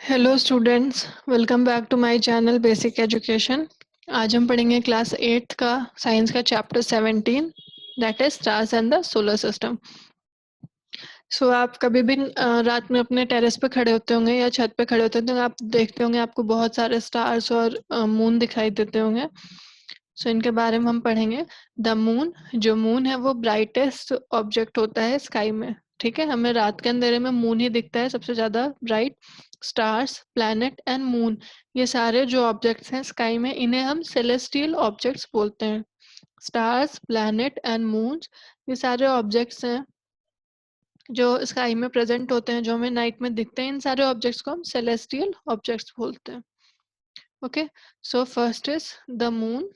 Hello students, welcome back to my channel basic education. आज हम पढ़ेंगे क्लास 8th का साइंस का chapter 17, that is stars and the solar system. So आप कभी भी रात में अपने टेरेस पे खड़े होते होंगे या छत पे खड़े होते होंगे, आप देखते होंगे आपको बहुत सारे स्टार्स और मून दिखाई देते होंगे। सो इनके बारे में हम पढ़ेंगे। द मून, जो मून है वो ब्राइटेस्ट ऑब्जेक्ट होता है स्काई में। ठीक है, हमें रात के अंधेरे में मून ही दिखता है सबसे ज्यादा bright. Stars, planet and moon, ये सारे जो ऑब्जेक्ट्स हैं स्काई में, इन्हें हम सेलेस्टियल ऑब्जेक्ट्स बोलते हैं। स्टार्स, प्लैनेट एंड मून्स, ये सारे ऑब्जेक्ट्स हैं जो स्काई में प्रेजेंट होते हैं, जो हमें नाइट में दिखते हैं। इन सारे ऑब्जेक्ट्स को हम सेलेस्टियल ऑब्जेक्ट्स बोलते हैं। Okay, so first is the moon.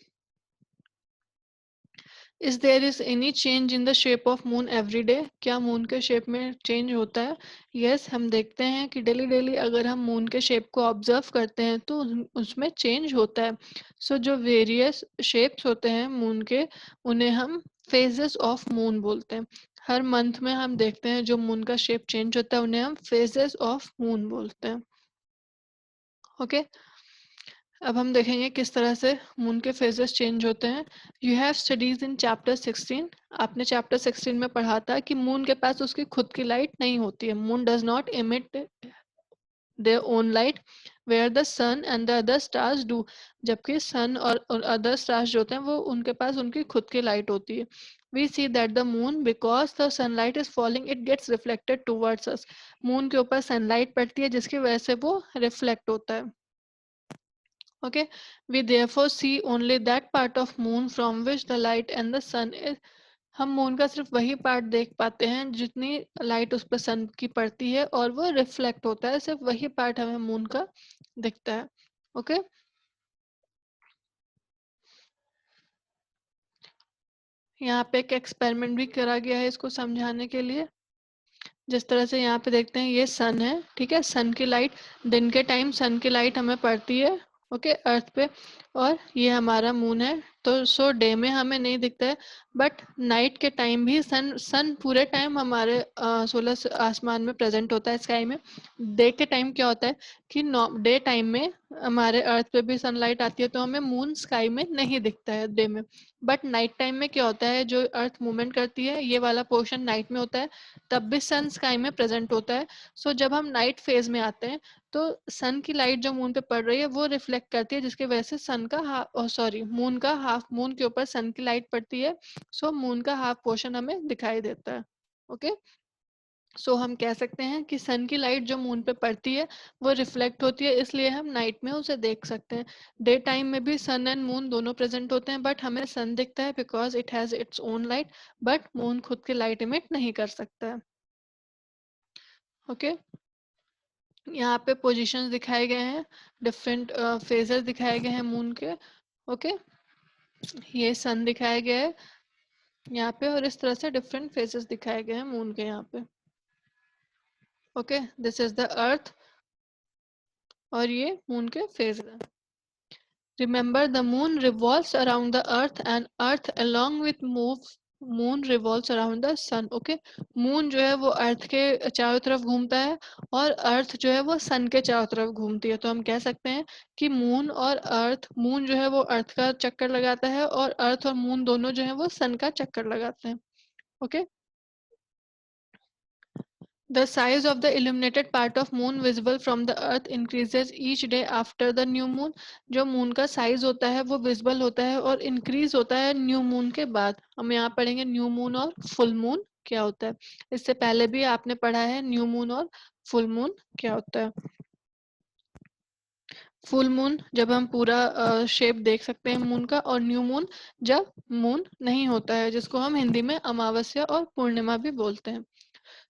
Is there is any change in the shape of moon every day? क्या मून के शेप में चेंज होता है? यस, हम देखते हैं कि डेली डेली अगर हम मून के शेप को ऑब्जर्व करते हैं तो उसमें चेंज होता है। सो जो वेरियस शेप्स होते हैं मून के, उन्हें हम फेजेस ऑफ मून बोलते हैं। हर मंथ में हम देखते हैं जो मून का शेप चेंज होता है, उन्हें हम फेजेस ऑफ मून बोलते हैं। ओके, अब हम देखेंगे किस तरह से मून के फेजेस चेंज होते हैं। You have studies in chapter 16। आपने चैप्टर 16 में पढ़ा था कि मून के पास उसकी खुद की लाइट नहीं होती है। Moon does not emit their own light where the sun and the other stars do. जबकि सन और अदर स्टार्स जो होते हैं वो उनके पास उनकी खुद की लाइट होती है। We see that the moon, because the sunlight is falling, it gets reflected towards us. Moon के ऊपर सनलाइट पड़ती है जिसकी वजह से वो रिफ्लेक्ट होता है। Okay, we therefore see only that part of moon from which the light and the sun is. हम मून का सिर्फ वही पार्ट देख पाते हैं जितनी लाइट उस पर सन की पड़ती है और वो रिफ्लेक्ट होता है, सिर्फ वही पार्ट हमें मून का दिखता है। ओके, यहाँ पे एक एक्सपेरिमेंट भी करा गया है इसको समझाने के लिए। जिस तरह से यहाँ पे देखते हैं, ये सन है, ठीक है। सन की लाइट, दिन के टाइम सन की लाइट हमें पड़ती है, ओके, अर्थ पे। और ये हमारा मून है। तो सो डे में हमें नहीं दिखता है, बट नाइट के टाइम भी सन सन पूरे टाइम हमारे सोलर आसमान में प्रेजेंट होता है, स्काई में। डे के टाइम क्या होता है कि डे टाइम में हमारे अर्थ पे भी सनलाइट आती है तो हमें मून स्काई में नहीं दिखता है डे में। बट नाइट टाइम में क्या होता है, जो अर्थ मूवमेंट करती है ये वाला पोर्शन नाइट में होता है, तब भी सन स्काई में प्रेजेंट होता है। सो जब हम नाइट फेज में आते हैं तो सन की लाइट जो मून पे पड़ रही है वो रिफ्लेक्ट करती है, जिसकी वजह से सन का मून का हाफ, मून के ऊपर सन की लाइट पड़ती है। सो मून का हाफ पोर्शन हमें दिखाई देता है। ओके, सो हम कह सकते हैं कि सन की लाइट जो मून पे पड़ती है वो रिफ्लेक्ट होती है, इसलिए हम नाइट में उसे देख सकते हैं। डे टाइम में भी सन एंड मून दोनों प्रेजेंट होते हैं, बट हमें सन दिखता है because it has its own light, but moon खुद की लाइट इमिट नहीं कर सकता है। ओके, यहाँ पे पोजीशंस दिखाए गए हैं, डिफरेंट फेजेस दिखाए गए हैं मून के। ओके, ये सन दिखाया गया है यहाँ पे, और इस तरह से डिफरेंट फेजेस दिखाए गए हैं मून के यहाँ पे। Okay, this is the earth और ये मून के फेज है। Remember the moon revolves around the earth and earth along with move moon revolves around the sun. Okay, moon जो है वो अर्थ के चारों तरफ घूमता है और अर्थ जो है वो सन के चारों तरफ घूमती है। तो हम कह सकते हैं कि मून और अर्थ, मून जो है वो अर्थ का चक्कर लगाता है और अर्थ और मून दोनों जो है वो सन का चक्कर लगाते हैं। Okay, the size of the illuminated part of moon visible from the earth increases each day after the new moon. जो मून का साइज होता है वो विजिबल होता है और इंक्रीज होता है न्यू मून के बाद। हम यहाँ पढ़ेंगे न्यू मून और फुल मून क्या होता है। इससे पहले भी आपने पढ़ा है न्यू मून और फुल मून क्या होता है। फुल मून जब हम पूरा शेप देख सकते हैं मून का, और न्यू मून जब मून नहीं होता है, जिसको हम हिंदी में अमावस्या और पूर्णिमा भी बोलते हैं।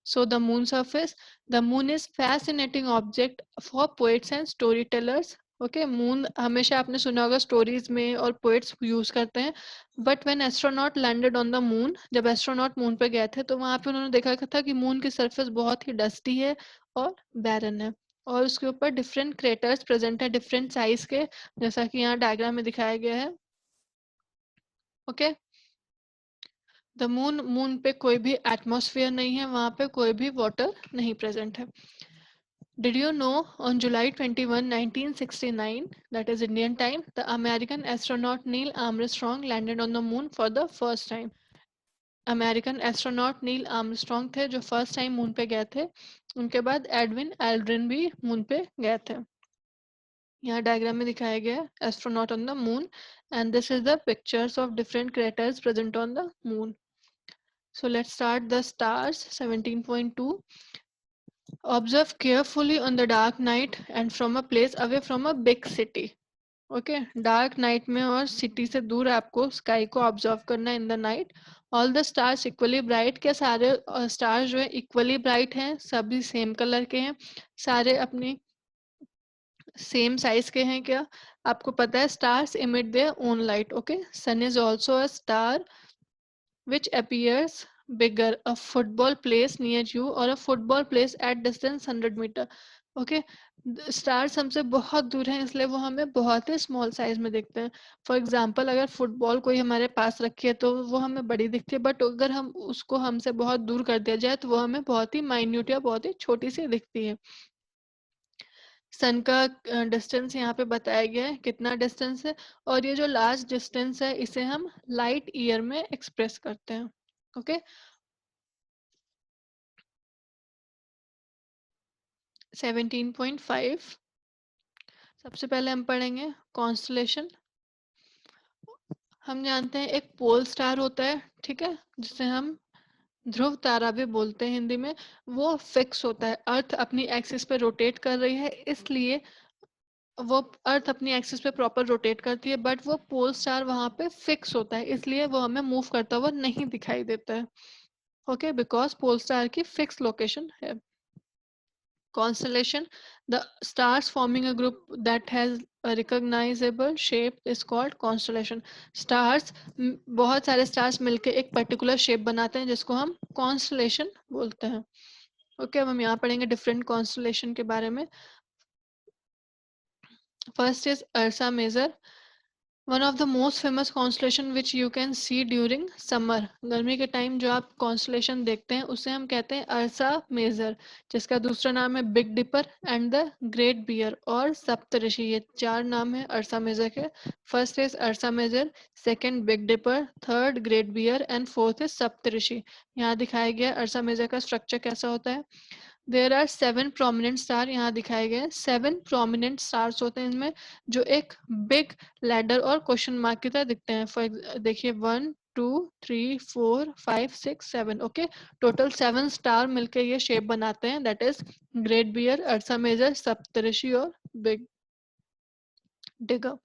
So the moon surface, the moon is fascinating object for poets and storytellers. Okay, moon हमेशा आपने सुना होगा स्टोरीज में और पोएट्स यूज करते हैं। But when astronaut landed on the moon, जब एस्ट्रोनॉट मून पे गए थे तो वहां पे उन्होंने देखा था कि मून की सरफेस बहुत ही डस्टी है और बैरन है, और उसके ऊपर डिफरेंट क्रेटर्स प्रेजेंट है, डिफरेंट साइज के, जैसा कि यहाँ डायग्राम में दिखाया गया है। ओके, द मून, मून पे कोई भी एटमॉस्फेयर नहीं है, वहां पे कोई भी वाटर नहीं प्रेजेंट है। Did you know on July 21, 1969, that is Indian time, the American astronaut Neil Armstrong landed on the moon for the first time. American astronaut Neil Armstrong थे जो फर्स्ट टाइम मून पे गए थे. उनके बाद Edwin Aldrin भी moon पे गए थे. यहाँ डायग्राम में दिखाया गया है astronaut on the moon and this is the pictures of different craters present on the moon. So let's start the stars. 17.2. Observe carefully on the dark night and from a place away from a big city. Okay, dark night में और city से दूर आपको sky को observe करना in the night. All the stars equally bright. क्या सारे stars जो है इक्वली ब्राइट हैं, सभी सेम कलर के हैं, सारे अपनी सेम साइज के हैं क्या? आपको पता है stars emit their own light. Okay, sun is also a star which appears bigger, a football place near you or a football place at distance 100 meter. Okay, stars हमसे बहुत दूर हैं इसलिए वो हमें बहुत ही स्मॉल साइज में दिखते हैं. फॉर एग्जांपल अगर फुटबॉल कोई हमारे पास रखी है तो वो हमें बड़ी दिखती है, बट अगर हम उसको हमसे बहुत दूर कर दिया जाए तो वो हमें बहुत ही माइन्यूट या बहुत ही छोटी सी दिखती है. सन का डिस्टेंस यहाँ पे बताया गया है कितना डिस्टेंस है, और ये जो लास्ट डिस्टेंस है इसे हम लाइट ईयर में एक्सप्रेस करते हैं. ओके, 17.5. सबसे पहले हम पढ़ेंगे कॉन्स्टलेशन. हम जानते हैं एक पोल स्टार होता है, ठीक है, जिसे हम ध्रुव तारा भी बोलते हैं हिंदी में. वो फिक्स होता है, अर्थ अपनी एक्सिस पे रोटेट कर रही है इसलिए वो अर्थ अपनी एक्सिस पे प्रॉपर रोटेट करती है, बट वो पोल स्टार वहां पे फिक्स होता है इसलिए वो हमें मूव करता हुआ नहीं दिखाई देता है. ओके, बिकॉज पोल स्टार की फिक्स लोकेशन है. Constellation, the stars forming a group that has a recognizable shape is called constellation. Stars, बहुत सारे stars मिलके एक particular shape बनाते हैं जिसको हम constellation बोलते हैं. ओके, अब हम यहाँ पढ़ेंगे different constellation के बारे में. First is Ursa Major. One of the most famous constellation which you can see during summer. गर्मी के टाइम जो आप कॉन्स्टलेशन देखते हैं उसे हम कहते हैं अर्सा मेजर, जिसका दूसरा नाम है big dipper and the great bear और सप्तऋषि. ये चार नाम है अर्सा मेजर के. First is Ursa Major, second big dipper, third great bear and fourth is Saptarishi. यहाँ दिखाया गया अर्सा मेजर का स्ट्रक्चर कैसा होता है. There are 7 prominent star. यहाँ दिखाए गए 7 प्रोमिनेंट स्टार्स होते हैं इनमें, जो एक बिग लैडर और क्वेश्चन मार्क की तरह दिखते हैं. फॉर देखिए 1 2 3 4 5 6 7. ओके, टोटल 7 स्टार मिलकर ये शेप बनाते हैं, that is great bear, Ursa Major, Saptarishi और बिग डिगर.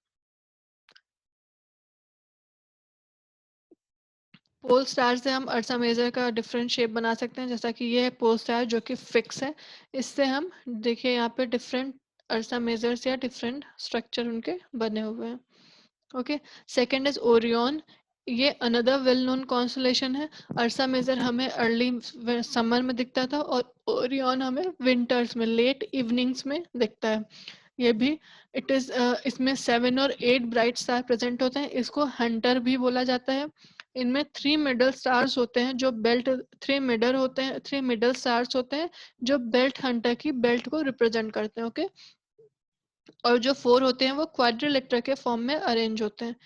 पोल स्टार से हम अर्सा मेजर का डिफरेंट शेप बना सकते हैं, जैसा कि ये है पोल स्टार जो कि फिक्स है. इससे हम देखिए यहाँ पे डिफरेंट अर्सा मेजर्स या डिफरेंट स्ट्रक्चर उनके बने हुए हैं. Okay, second is Orion. ये अनदर वेल नोन कॉन्स्टलेशन है. अर्सा मेजर हमें अर्ली समर में दिखता था और ओरियन हमें विंटर्स में लेट इवनिंग्स में दिखता है. ये भी इट इज इसमें 7 और 8 ब्राइट स्टार प्रेजेंट होते हैं. इसको हंटर भी बोला जाता है. इनमें 3 मिडल स्टार्स होते हैं जो बेल्ट 3 मिडल होते हैं, 3 मिडल स्टार्स होते हैं जो बेल्ट हंटर की बेल्ट को रिप्रेजेंट करते हैं. ओके, और जो 4 होते हैं वो क्वाड्रिलेटरल के फॉर्म में अरेंज होते हैं,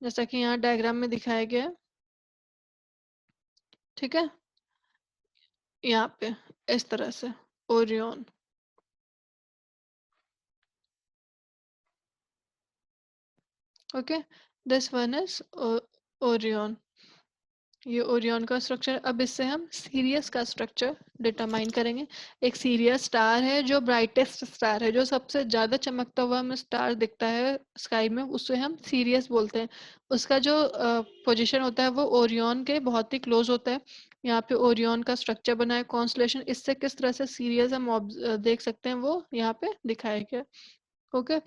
जैसा कि यहाँ डायग्राम में दिखाया गया है. ठीक है, यहाँ पे इस तरह से Orion. Okay, this one is Orion. ये ओरियन का स्ट्रक्चर. अब इससे हम सीरियस का स्ट्रक्चर डिटरमाइन करेंगे. एक सीरियस स्टार है जो ब्राइटेस्ट स्टार है, जो सबसे ज्यादा चमकता हुआ हमें स्टार दिखता है स्काई में, उसे हम सीरियस बोलते हैं. उसका जो पोजीशन होता है वो ओरियन के बहुत ही क्लोज होता है. यहाँ पे ओरियन का स्ट्रक्चर बना है कॉन्स्टलेशन. इससे किस तरह से सीरियस हम देख सकते हैं वो यहाँ पे दिखाया गया. ओके,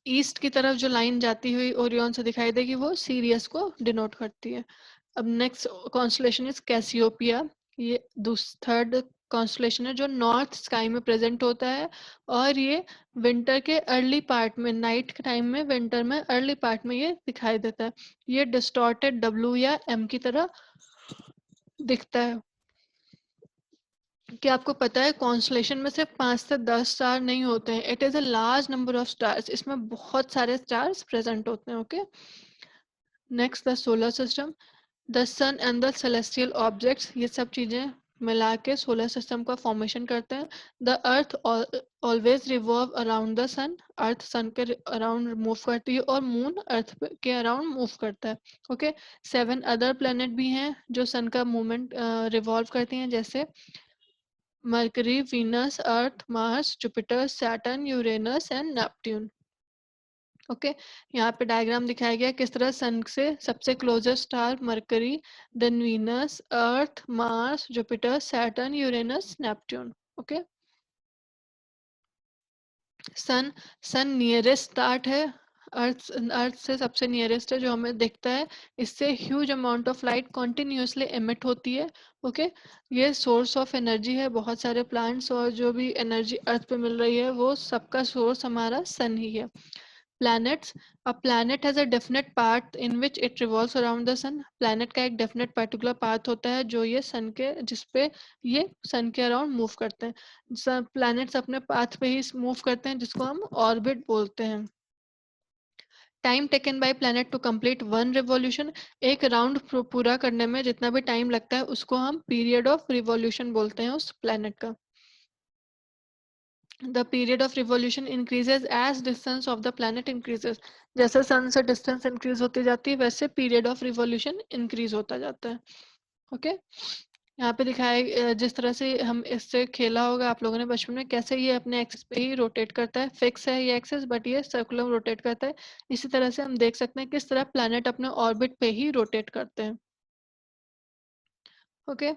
ईस्ट की तरफ जो लाइन जाती हुई ओरियन से दिखाई देगी वो सीरियस को डिनोट करती है. अब नेक्स्ट कॉन्स्टलेशन इज कैसियोपिया. ये थर्ड कॉन्स्टलेशन है जो नॉर्थ स्काई में प्रेजेंट होता है, और ये विंटर के अर्ली पार्ट में, नाइट के टाइम में, विंटर में अर्ली पार्ट में ये दिखाई देता है. ये डिस्टॉर्टेड डब्ल्यू या एम की तरह दिखता है. कि आपको पता है कॉन्स्टलेशन में सिर्फ 5 से 10 स्टार नहीं होते हैं, it is a large number of stars, इसमें बहुत सारे स्टार्स प्रेजेंट होते हैं। Okay, next the solar system, the sun and the celestial objects, ये सब चीजें मिला के सोलर सिस्टम का फॉर्मेशन करते हैं। The earth always revolve around the sun, earth sun के अराउंड मूव करती है और मून अर्थ के अराउंड मूव करता है। ओके, 7 अदर प्लेनेट भी हैं जो सन का मूवमेंट रिवॉल्व करती हैं, जैसे mercury, Venus, Earth, Mars, Jupiter, Saturn, Uranus and Neptune. Okay, यहाँ पे डायग्राम दिखाया गया किस तरह सन से सबसे closest star Mercury, then Venus, Earth, Mars, Jupiter, Saturn, Uranus, Neptune. Okay, sun, sun nearest star है, अर्थ अर्थ से सबसे नियरेस्ट है जो हमें दिखता है। इससे huge amount of light continuously emit होती है। ओके, ये सोर्स ऑफ एनर्जी है, बहुत सारे प्लांट्स और जो भी एनर्जी अर्थ पे मिल रही है वो सबका सोर्स हमारा सन ही है। planets, a planet has a definite path in which it revolves around the sun, planet का एक definite particular path होता है जो ये sun के जिसपे ये sun के around move करते हैं। planets अपने path पे ही move करते हैं जिसको हम orbit बोलते हैं। Time taken by planet to complete one revolution, एक राउंड पूरा करने में जितना भी टाइम लगता है उसको हम पीरियड ऑफ रिवॉल्यूशन बोलते हैं उस प्लैनेट का। The period of revolution increases as distance of the planet increases, जैसे सन से डिस्टेंस इंक्रीज होती जाती है वैसे पीरियड ऑफ रिवॉल्यूशन इंक्रीज होता जाता है। ओके, यहाँ पे दिखाया जिस तरह से हम इससे खेला होगा आप लोगों ने बचपन में, कैसे ये अपने एक्सिस पे ही रोटेट करता है, फिक्स है ये एक्सिस बट ये सर्कुलर रोटेट करता है। इसी तरह से हम देख सकते हैं किस तरह प्लैनेट अपने ऑर्बिट पे ही रोटेट करते हैं। Okay,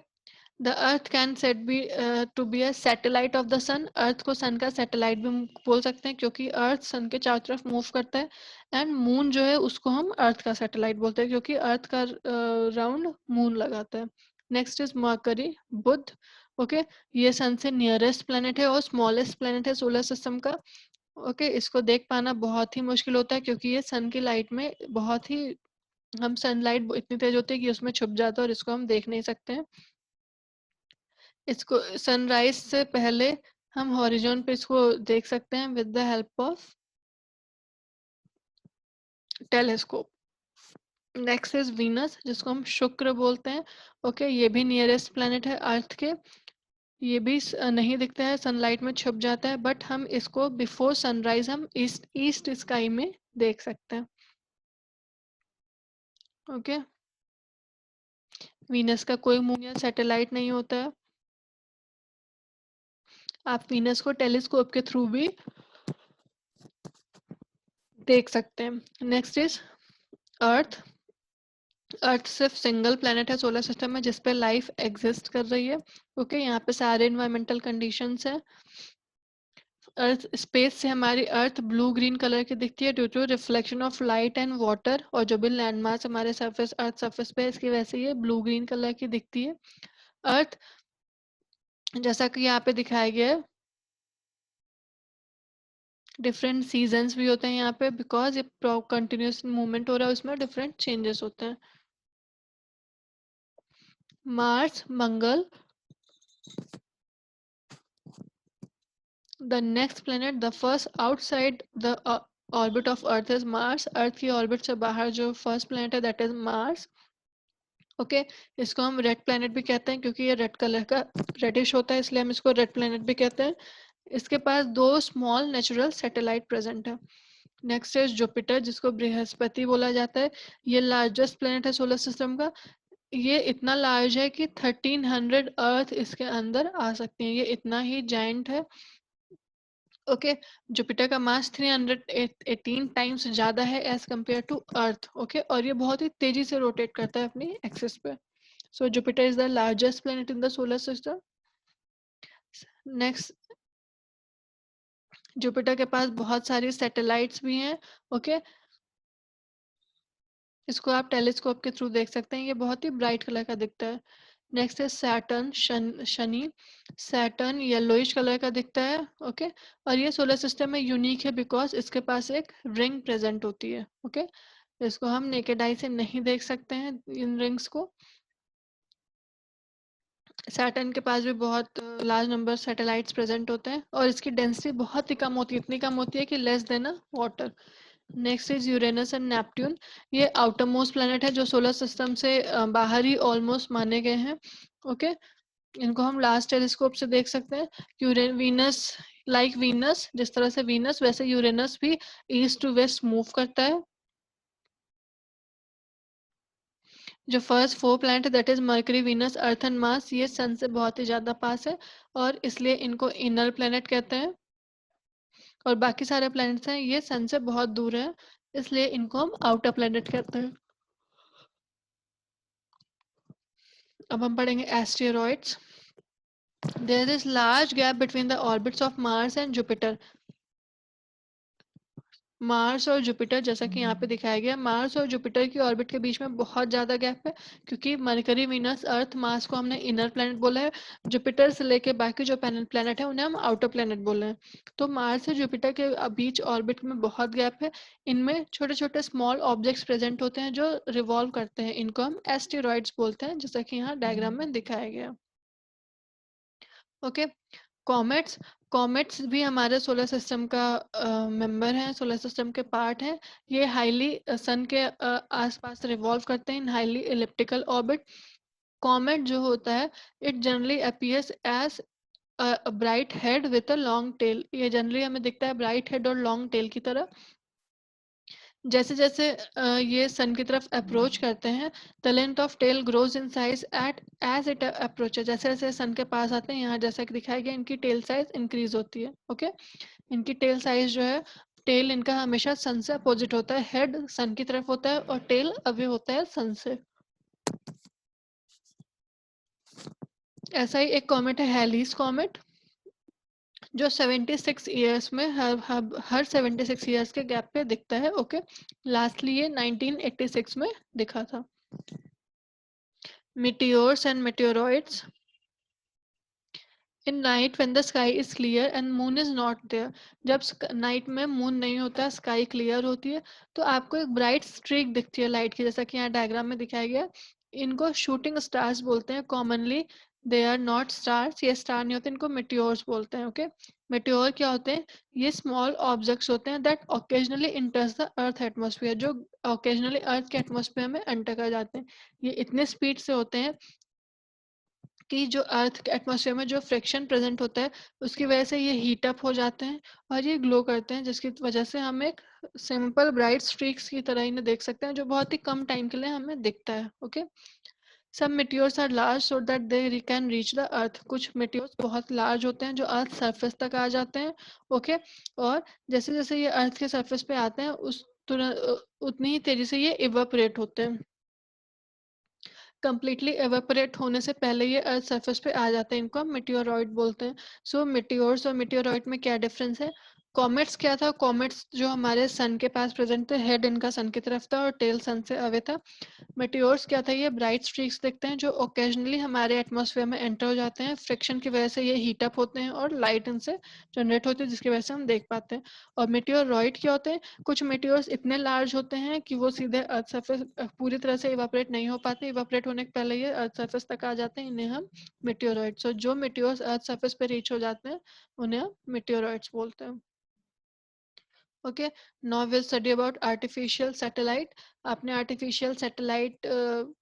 the earth can set be to be a satellite of the sun, earth को सन का सैटेलाइट भी बोल सकते हैं क्योंकि अर्थ सन के चारों तरफ मूव करता है। एंड मून जो है उसको हम अर्थ का सैटेलाइट बोलते हैं क्योंकि अर्थ का राउंड मून लगाता है। Next is Mercury, Budh. Okay, ये सन से नियरेस्ट प्लेनेट है और स्मॉलेस्ट प्लेनेट है सोलर सिस्टम का। ओके, इसको देख पाना बहुत ही मुश्किल होता है क्योंकि ये सन की लाइट में बहुत ही, हम सनलाइट इतनी तेज होती है कि उसमें छुप जाता है और इसको हम देख नहीं सकते हैं। इसको सनराइज से पहले हम हॉरिजॉन पे इसको देख सकते हैं with the help of telescope. Next is Venus जिसको हम शुक्र बोलते हैं। ओके, ये भी नियरेस्ट प्लेनेट है अर्थ के, ये भी नहीं दिखता है, सनलाइट में छुप जाता है, बट हम इसको बिफोर सनराइज हम ईस्ट ईस्ट स्काई में देख सकते हैं। ओके, वीनस का कोई मून या सैटेलाइट नहीं होता है, आप वीनस को टेलीस्कोप के थ्रू भी देख सकते हैं। नेक्स्ट इज अर्थ, अर्थ सिर्फ सिंगल प्लेनेट है सोलर सिस्टम में जिसपे लाइफ एग्जिस्ट कर रही है। ओके, यहाँ पे सारे इन्वायरमेंटल कंडीशंस हैं। अर्थ स्पेस से हमारी अर्थ ब्लू ग्रीन कलर की दिखती है due to reflection of light and water, और जो भी लैंडमार्क हमारे सरफेस अर्थ सरफेस पे है इसकी वजह से ये ब्लू ग्रीन कलर की दिखती है। अर्थ जैसा कि यहाँ पे दिखाया गया है, डिफरेंट सीजन्स भी होते हैं यहाँ पे बिकॉज ये कंटिन्यूस मूवमेंट हो रहा है उसमें डिफरेंट चेंजेस होते हैं। Mars, Mangal, the next planet, the first outside the orbit of Earth is Mars. अर्थ की ऑर्बिट से बाहर जो फर्स्ट प्लेनेट है दैट इज मार्स। ओके, इसको हम रेड प्लेनेट भी कहते हैं क्योंकि ये रेड कलर का रेडिश होता है इसलिए हम इसको रेड प्लेनेट भी कहते हैं। इसके पास दो स्मॉल नेचुरल सैटेलाइट प्रेजेंट है। नेक्स्ट है जुपिटर जिसको बृहस्पति बोला जाता है, ये लार्जेस्ट प्लेनेट है सोलर सिस्टम का। ये इतना लार्ज है कि 1300 अर्थ इसके अंदर आ सकती हैं, ये इतना ही जाइंट है। ओके, जुपिटर का मास 318 टाइम्स ज्यादा है as compared to earth. Okay, और ये बहुत ही तेजी से रोटेट करता है अपनी एक्सिस पे। So Jupiter is the largest planet in the solar system. Next, Jupiter के पास बहुत सारी सैटेलाइट्स भी हैं। ओके, इसको आप टेलीस्कोप के थ्रू देख सकते हैं, ये बहुत ही ब्राइट कलर का दिखता है। नेक्स्ट है Saturn, Shani. Saturn yellowish colour का दिखता है। ओके, और ये सोलर सिस्टम में यूनिक है बिकॉज इसके पास एक रिंग प्रेजेंट होती है। ओके, इसको हम नेकेड आई से नहीं देख सकते हैं इन रिंग्स को। सैटर्न के पास भी बहुत लार्ज नंबर सैटेलाइट्स प्रेजेंट होते हैं और इसकी डेंसिटी बहुत ही कम होती है, इतनी कम होती है कि less than a water. Next is Uranus and Neptune. ये आउटर मोस्ट प्लेनेट है जो सोलर सिस्टम से बाहर ही ऑलमोस्ट माने गए हैं। ओके, इनको हम लास्ट टेलीस्कोप से देख सकते हैं। वीनस, लाइक वीनस, जिस तरह से वीनस वैसे यूरेनस भी ईस्ट टू वेस्ट मूव करता है। जो फर्स्ट फोर प्लैनेट है that is mercury, Venus, earth and Mars, ये सन से बहुत ही ज्यादा पास है और इसलिए इनको इनर प्लैनेट कहते हैं। और बाकी सारे प्लैनेट्स हैं ये सन से बहुत दूर है, इसलिए इनको हम आउटर प्लैनेट कहते हैं। अब हम पढ़ेंगे asteroids. There is large gap between the orbits of Mars and Jupiter. Mars और जुपिटर, जैसा कि यहाँ पे दिखाया गया, मार्स और जुपिटर की ऑर्बिट के बीच में बहुत ज्यादा गैप है, क्योंकि मरकरी, वीनस, अर्थ, मार्स को हमने इनर प्लैनेट बोला है, जुपिटर से लेके बाकी जो प्लैनेट है उन्हें हम आउटर प्लैनेट बोल रहे हैं। तो मार्स और जुपिटर के बीच ऑर्बिट में बहुत गैप है। इनमें छोटे छोटे स्मॉल ऑब्जेक्ट्स प्रेजेंट होते हैं जो रिवॉल्व करते हैं, इनको हम एस्टेरॉइड्स बोलते हैं, जैसा कि यहाँ डायग्राम में दिखाया गया। Okay, comets. कॉमेट्स भी हमारे सोलर सिस्टम का मेंबर हैं, सोलर सिस्टम के पार्ट हैं। ये हाईली सन के आसपास रिवॉल्व करते हैं in highly elliptical orbit. Comet जो होता है, it generally appears as bright head with a long tail. ये जनरली हमें दिखता है ब्राइट हेड और लॉन्ग टेल की तरह। जैसे जैसे ये सन की तरफ अप्रोच करते हैं, the length of tail grows in size at as it approach. जैसे जैसे सन के पास आते हैं, यहाँ जैसा कि दिखाया गया, इनकी टेल साइज इंक्रीज होती है। ओके, इनकी टेल साइज जो है, टेल इनका हमेशा सन से अपोजिट होता है, हेड सन की तरफ होता है और टेल अवे होता है सन से। ऐसा ही एक कॉमेट है हैलीज कॉमेट, जो 76 ईयर्स में हर 76 ईयर्स के गैप पे दिखता है। ओके, लास्टली ये 1986 में दिखा था। meteors and meteoroids in night when the sky is clear and moon is not there। जब नाइट में मून नहीं होता, स्काई क्लियर होती है, तो आपको एक ब्राइट स्ट्रीक दिखती है लाइट की, जैसा कि यहाँ डायग्राम में दिखाया गया। इनको शूटिंग स्टार्स बोलते हैं commonly. They are not stars, ये स्टार नहीं होते, इनको मेटियोर्स बोलते हैं। ओके, मेटियोर क्या होते हैं? ये स्मॉल ऑब्जेक्ट्स होते हैं that occasionally इंटर्स the earth atmosphere, जो ओकेजनली अर्थ के एटमोसफियर में एंटर कर जाते हैं। ये इतने स्पीड से होते हैं कि जो अर्थ के एटमॉस्फेयर में जो फ्रिक्शन प्रेजेंट होता है, उसकी वजह से ये हीट अप हो जाते हैं और ये ग्लो करते हैं, जिसकी वजह से हम एक सिंपल ब्राइट स्ट्रीक्स की तरह इन्हें देख सकते हैं, जो बहुत ही कम टाइम के लिए हमें दिखता है। ओके, सब meteors are large so that they can reach the earth. कुछ मेटियोर्स बहुत लार्ज होते हैं जो अर्थ सरफेस तक आ जाते हैं। ओके, और जैसे जैसे ये अर्थ के सरफेस पे आते हैं, उस तुरंत उतनी ही तेजी से ये इवापोरेट होते हैं। कंप्लीटली एवेपोरेट होने से पहले ये अर्थ सरफेस पे आ जाते हैं, इनको हम मेटियोरॉइड बोलते हैं। सो मेटियोर्स और मेटियोरॉइड में क्या डिफरेंस है? कॉमेट्स क्या था? कॉमेट्स जो हमारे सन के पास प्रेजेंट थे, हेड इनका सन की तरफ था और टेल सन से अवे था। मेटियोर्स क्या था? ये ब्राइट स्ट्रीक्स दिखते हैं जो ओकेजनली हमारे एटमॉस्फेयर में एंटर हो जाते हैं, फ्रिक्शन की वजह से ये हीट अप होते हैं और लाइट इनसे जनरेट होती है, जिसकी वजह से हम देख पाते हैं। और मेटियोरॉइड क्या होते हैं? कुछ मेटियोर्स इतने लार्ज होते हैं कि वो सीधे अर्थ सरफेस पूरी तरह से इवापोरेट नहीं हो पाते, इवापोरेट होने के पहले ये अर्थ सरफेस तक आ जाते हैं, इन्हें हम मेटियोरॉइड्स। और जो मेटियोर्स अर्थ सरफेस पे रीच हो जाते हैं, उन्हें हम मेटियोरॉइड्स बोलते हैं। Okay, now will study about artificial satellite. आपने आर्टिफिशियल सैटेलाइट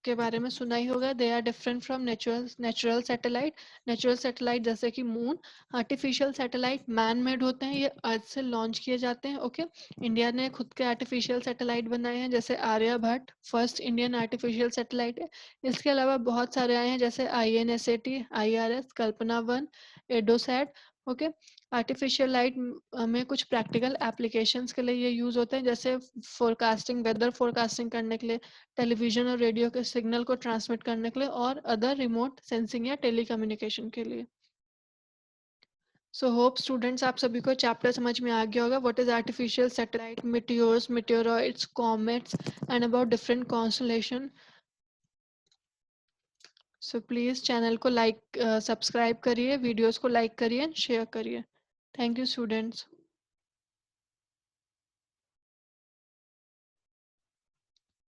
के बारे में सुना ही होगा। They are different from natural satellite. Natural satellite जैसे कि moon. Artificial satellite man made होते हैं, ये अर्थ से लॉन्च किए जाते हैं। ओके, इंडिया ने खुद के आर्टिफिशियल सैटेलाइट बनाए हैं, जैसे Aryabhata first Indian artificial satellite है। इसके अलावा बहुत सारे आए हैं, जैसे INSAT, IRS, कल्पना 1, एडोसैट। ओके, आर्टिफिशियल लाइट में कुछ प्रैक्टिकल एप्लीकेशंस के लिए ये यूज होते हैं, जैसे फोरकास्टिंग, वेदर फोरकास्टिंग करने के लिए, टेलीविजन और रेडियो के सिग्नल को ट्रांसमिट करने के लिए, और अदर रिमोट सेंसिंग या टेलीकम्युनिकेशन के लिए। सो होप स्टूडेंट्स आप सभी को चैप्टर समझ में आ गया होगा, what is artificial satellite, meteors, meteoroids, comets and about different constellation. So please channel को लाइक सब्सक्राइब करिए, वीडियोस को लाइक करिए, शेयर करिए। Thank you students.